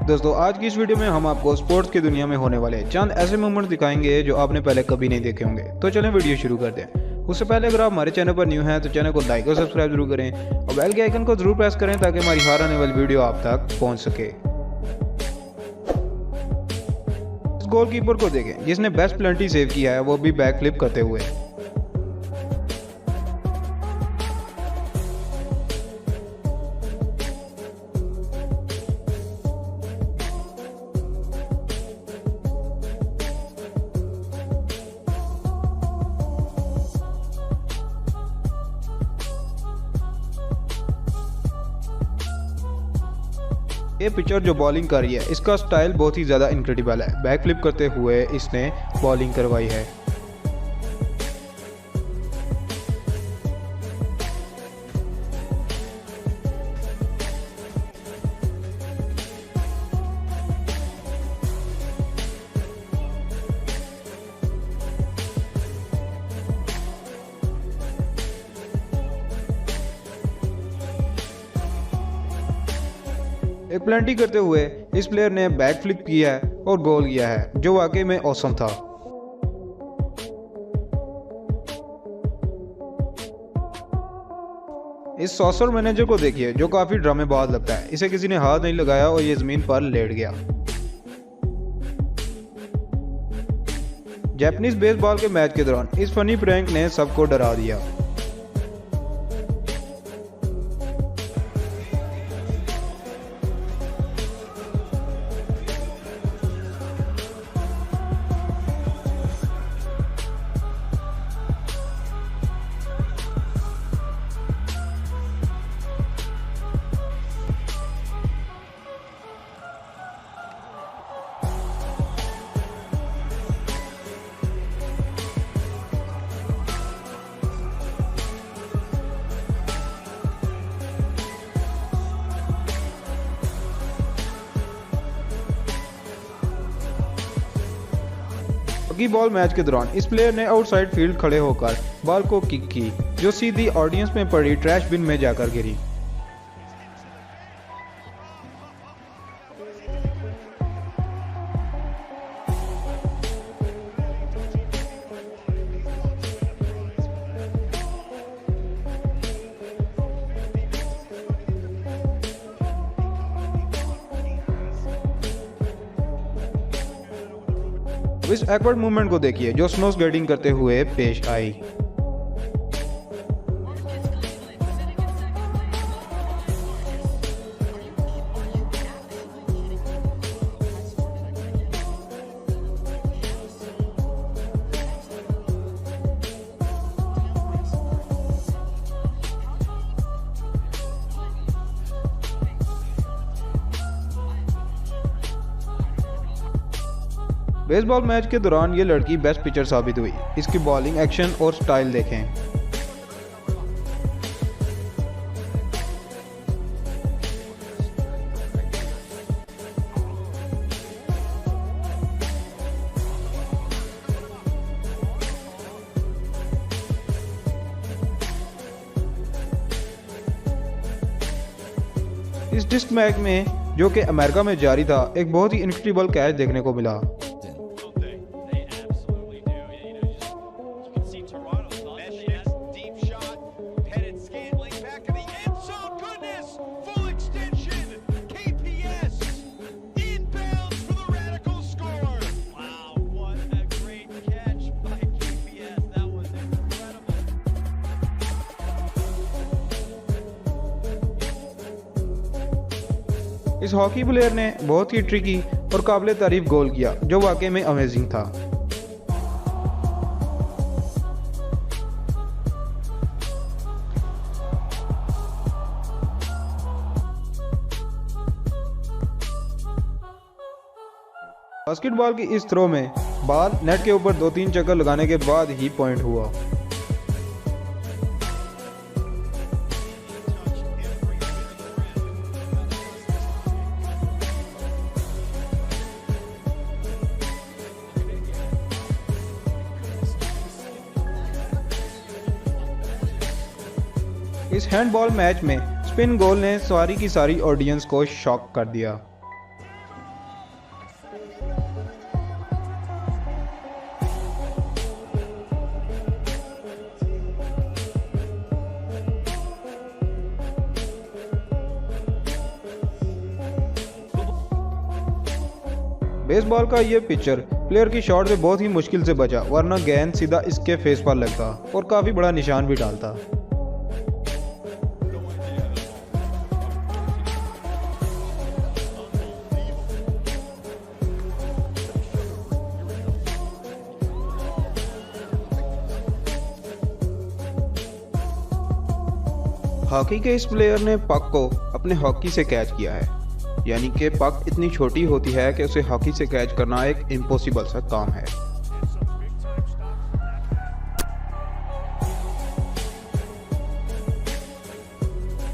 दोस्तों आज की इस वीडियो में हम आपको स्पोर्ट्स की दुनिया में होने वाले चंद ऐसे मोमेंट दिखाएंगे जो आपने पहले कभी नहीं देखे होंगे। तो चलें वीडियो शुरू करते हैं। उससे पहले अगर आप हमारे चैनल पर न्यू हैं तो चैनल को लाइक और सब्सक्राइब जरूर करें और बेल के आइकन को जरूर प्रेस करें ताकि हमारी हर आने वाली वीडियो आप तक पहुंच सके। इस गोलकीपर को देखें जिसने बेस्ट पेनल्टी सेव किया है, वो भी बैक फ्लिप करते हुए। ये पिचर जो बॉलिंग कर रही है, इसका स्टाइल बहुत ही ज़्यादा इनक्रेडिबल है। बैक फ्लिप करते हुए इसने बॉलिंग करवाई है। एक पेनल्टी करते हुए इस प्लेयर ने बैक फ्लिप किया है और गोल किया है, जो वाकई में औसम था। इस सॉसर मैनेजर को देखिए जो काफी ड्रामेबाज लगता है। इसे किसी ने हाथ नहीं लगाया और ये जमीन पर लेट गया। जापानीज बेसबॉल के मैच के दौरान इस फनी प्रैंक ने सबको डरा दिया। हॉकी बॉल मैच के दौरान इस प्लेयर ने आउटसाइड फील्ड खड़े होकर बॉल को किक की, जो सीधी ऑडियंस में पड़ी ट्रैश बिन में जाकर गिरी। इस एक्वर्ड मूवमेंट को देखिए जो स्नो स्केटिंग करते हुए पेश आई। बेसबॉल मैच के दौरान ये लड़की बेस्ट पिचर साबित हुई। इसकी बॉलिंग एक्शन और स्टाइल देखें। इस टेस्ट मैच में जो कि अमेरिका में जारी था, एक बहुत ही इनक्रेडिबल कैच देखने को मिला। इस हॉकी प्लेयर ने बहुत ही ट्रिकी और काबिल तारीफ गोल किया, जो वाकई में अमेजिंग था। बास्केटबॉल की इस थ्रो में बॉल नेट के ऊपर 2-3 चक्कर लगाने के बाद ही पॉइंट हुआ। इस हैंडबॉल मैच में स्पिन गोल ने सारी की सारी ऑडियंस को शॉक कर दिया। बेसबॉल का ये पिचर प्लेयर की शॉट से बहुत ही मुश्किल से बचा, वरना गेंद सीधा इसके फेस पर लगता और काफी बड़ा निशान भी डालता। हॉकी के इस प्लेयर ने पक को अपने हॉकी से कैच किया है, यानी कि पक इतनी छोटी होती है कि उसे हॉकी से कैच करना एक इम्पॉसिबल सा काम है।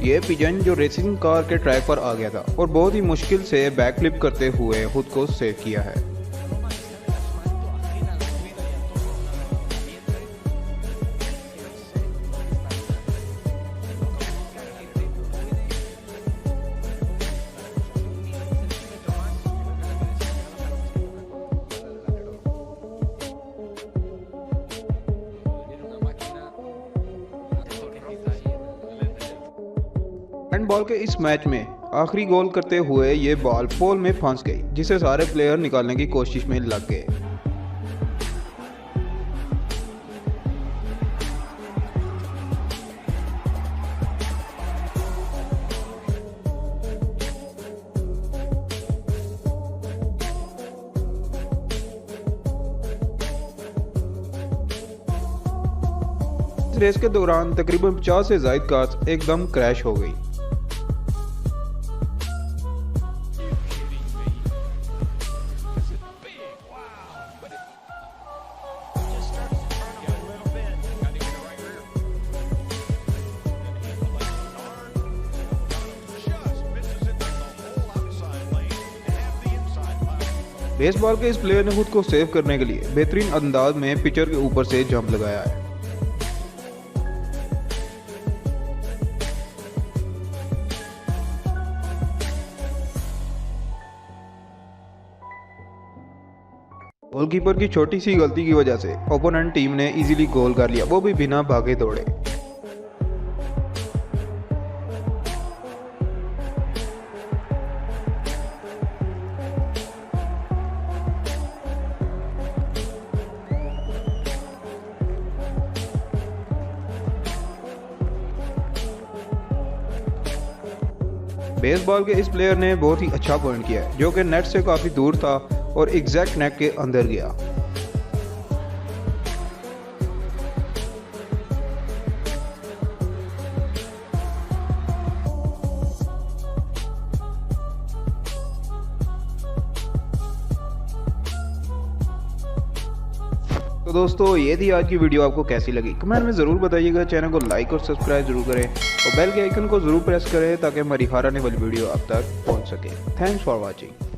ये पिजन जो रेसिंग कार के ट्रैक पर आ गया था और बहुत ही मुश्किल से बैकफ्लिप करते हुए खुद को सेव किया है। हैंडबॉल के इस मैच में आखिरी गोल करते हुए ये बॉल पोल में फंस गई, जिसे सारे प्लेयर निकालने की कोशिश में लग गए। इस रेस के दौरान तकरीबन 50 से ज़ायद कार्स एकदम क्रैश हो गई। बेसबॉल के इस प्लेयर ने खुद को सेव करने के लिए बेहतरीन अंदाज में पिचर के ऊपर से जंप लगाया है। गोलकीपर की छोटी सी गलती की वजह से ओपोनेंट टीम ने इजीली गोल कर लिया, वो भी बिना भागे दौड़े। बेसबॉल के इस प्लेयर ने बहुत ही अच्छा पॉइंट किया है, जो कि नेट से काफी दूर था और एग्जैक्ट नेट के अंदर गया। तो दोस्तों ये थी आज की वीडियो, आपको कैसी लगी कमेंट में ज़रूर बताइएगा। चैनल को लाइक और सब्सक्राइब जरूर करें और बेल के आइकन को ज़रूर प्रेस करें ताकि हमारी हर आने वाली वीडियो आप तक पहुंच सके। Thanks for watching.